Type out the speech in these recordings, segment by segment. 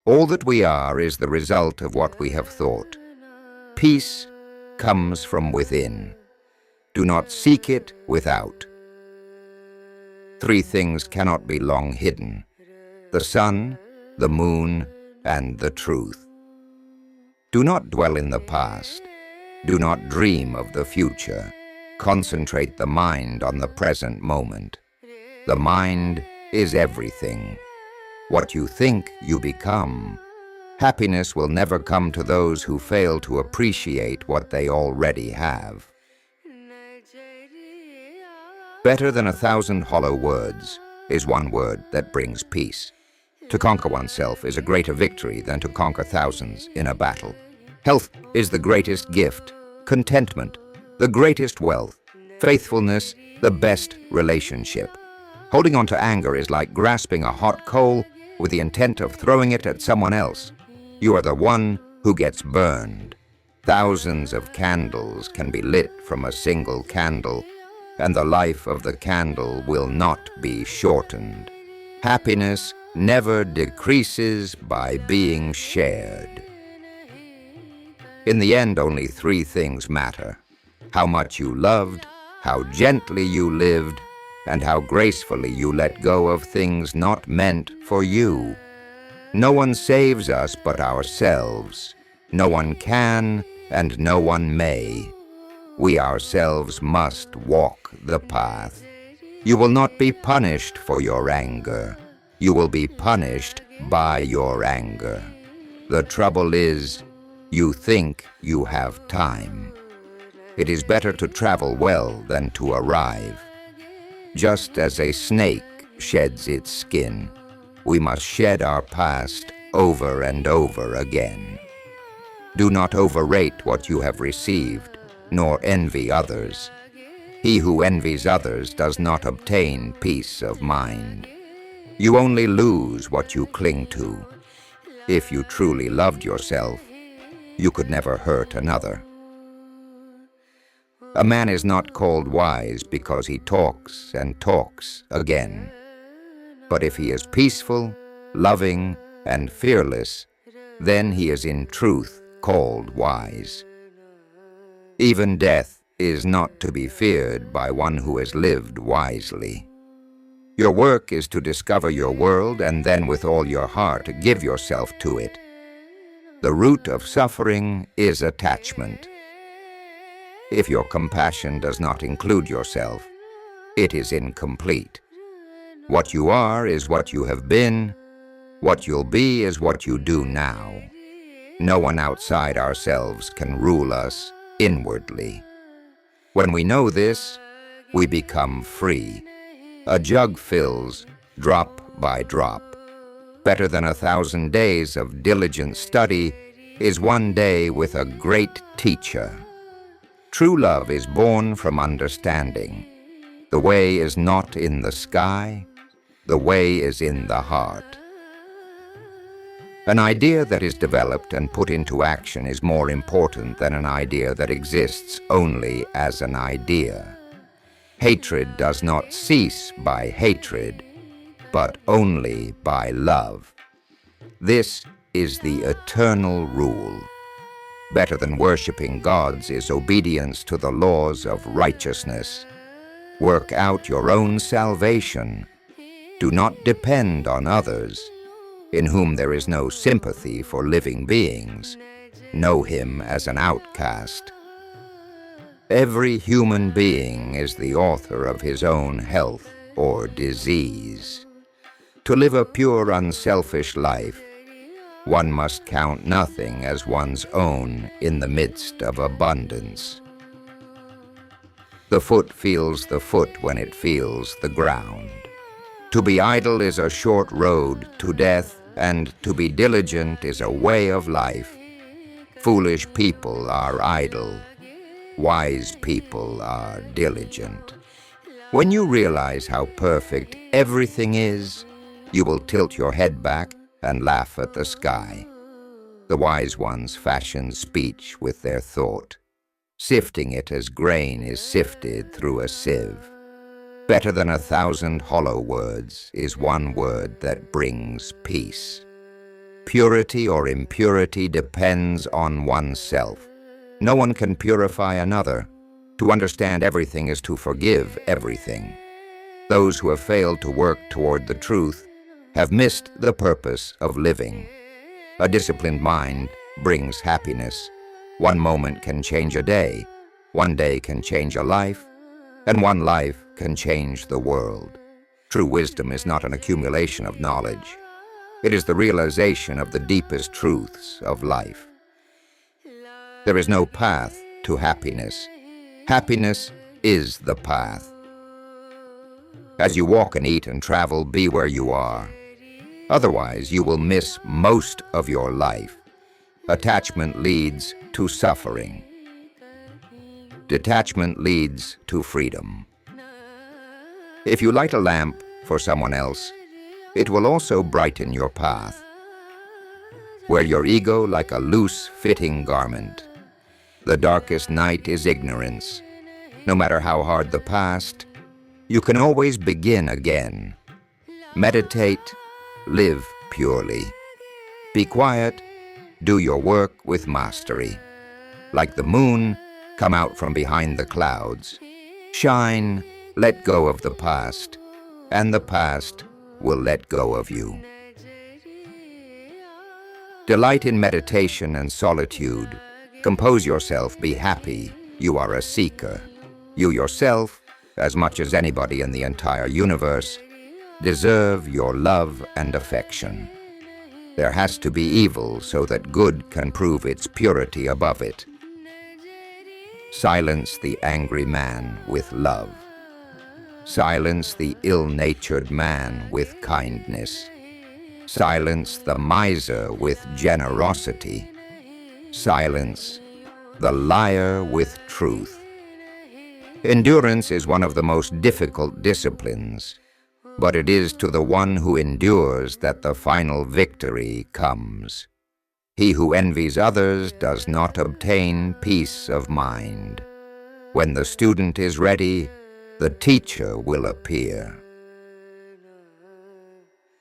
All that we are is the result of what we have thought. Peace comes from within. Do not seek it without. Three things cannot be long hidden: the sun, the moon, and the truth. Do not dwell in the past. Do not dream of the future. Concentrate the mind on the present moment. The mind is everything. What you think, you become. Happiness will never come to those who fail to appreciate what they already have. Better than 1,000 hollow words is one word that brings peace. To conquer oneself is a greater victory than to conquer thousands in a battle. Health is the greatest gift, contentment, the greatest wealth, faithfulness, the best relationship. Holding on to anger is like grasping a hot coal with the intent of throwing it at someone else. You are the one who gets burned. Thousands of candles can be lit from a single candle, and the life of the candle will not be shortened. Happiness never decreases by being shared. In the end, only three things matter: how much you loved, how gently you lived, and how gracefully you let go of things not meant for you. No one saves us but ourselves. No one can, and no one may. We ourselves must walk the path. You will not be punished for your anger. You will be punished by your anger. The trouble is, you think you have time. It is better to travel well than to arrive. Just as a snake sheds its skin, we must shed our past over and over again. Do not overrate what you have received, nor envy others. He who envies others does not obtain peace of mind. You only lose what you cling to. If you truly loved yourself, you could never hurt another. A man is not called wise because he talks and talks again. But if he is peaceful, loving, and fearless, then he is in truth called wise. Even death is not to be feared by one who has lived wisely. Your work is to discover your world and then with all your heart give yourself to it. The root of suffering is attachment. If your compassion does not include yourself, it is incomplete. What you are is what you have been. What you'll be is what you do now. No one outside ourselves can rule us inwardly. When we know this, we become free. A jug fills drop by drop. Better than 1,000 days of diligent study is one day with a great teacher. True love is born from understanding. The way is not in the sky, the way is in the heart. An idea that is developed and put into action is more important than an idea that exists only as an idea. Hatred does not cease by hatred, but only by love. This is the eternal rule. Better than worshiping gods is obedience to the laws of righteousness. Work out your own salvation. Do not depend on others, in whom there is no sympathy for living beings. Know him as an outcast. Every human being is the author of his own health or disease. To live a pure, unselfish life, one must count nothing as one's own in the midst of abundance. The foot feels the foot when it feels the ground. To be idle is a short road to death, and to be diligent is a way of life. Foolish people are idle. Wise people are diligent. When you realize how perfect everything is, you will tilt your head back and laugh at the sky. The wise ones fashion speech with their thought, sifting it as grain is sifted through a sieve. Better than 1,000 hollow words is one word that brings peace. Purity or impurity depends on oneself. No one can purify another. To understand everything is to forgive everything. Those who have failed to work toward the truth have missed the purpose of living. A disciplined mind brings happiness. One moment can change a day, one day can change a life, and one life can change the world. True wisdom is not an accumulation of knowledge. It is the realization of the deepest truths of life. There is no path to happiness. Happiness is the path. As you walk and eat and travel, be where you are. Otherwise, you will miss most of your life. Attachment leads to suffering. Detachment leads to freedom. If you light a lamp for someone else, it will also brighten your path. Wear your ego like a loose-fitting garment. The darkest night is ignorance. No matter how hard the past, you can always begin again. Meditate, live purely. Be quiet, do your work with mastery. Like the moon, come out from behind the clouds. Shine, let go of the past, and the past will let go of you. Delight in meditation and solitude. Compose yourself, be happy. You are a seeker. You yourself, as much as anybody in the entire universe, deserve your love and affection. There has to be evil so that good can prove its purity above it. Silence the angry man with love. Silence the ill-natured man with kindness. Silence the miser with generosity. Silence the liar with truth. Endurance is one of the most difficult disciplines, but it is to the one who endures that the final victory comes. He who envies others does not obtain peace of mind. When the student is ready, the teacher will appear.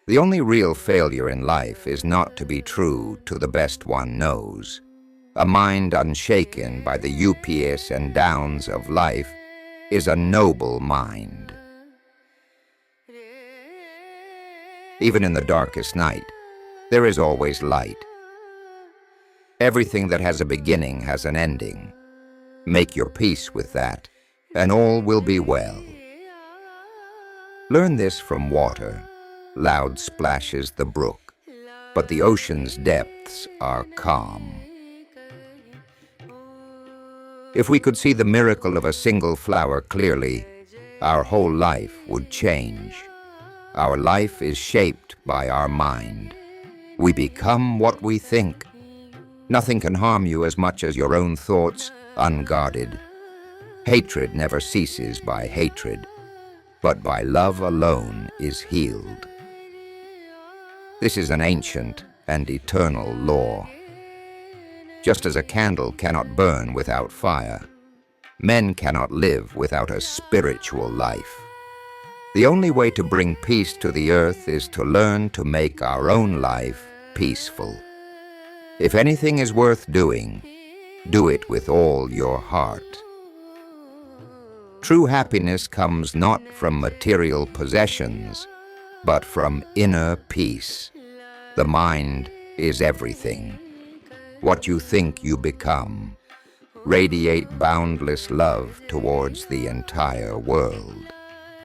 The only real failure in life is not to be true to the best one knows. A mind unshaken by the ups and downs of life is a noble mind. Even in the darkest night, there is always light. Everything that has a beginning has an ending. Make your peace with that, and all will be well. Learn this from water. Loud splashes the brook, but the ocean's depths are calm. If we could see the miracle of a single flower clearly, our whole life would change. Our life is shaped by our mind. We become what we think. Nothing can harm you as much as your own thoughts unguarded. Hatred never ceases by hatred, but by love alone is healed. This is an ancient and eternal law. Just as a candle cannot burn without fire, men cannot live without a spiritual life. The only way to bring peace to the earth is to learn to make our own life peaceful. If anything is worth doing, do it with all your heart. True happiness comes not from material possessions, but from inner peace. The mind is everything. What you think you become. Radiate boundless love towards the entire world.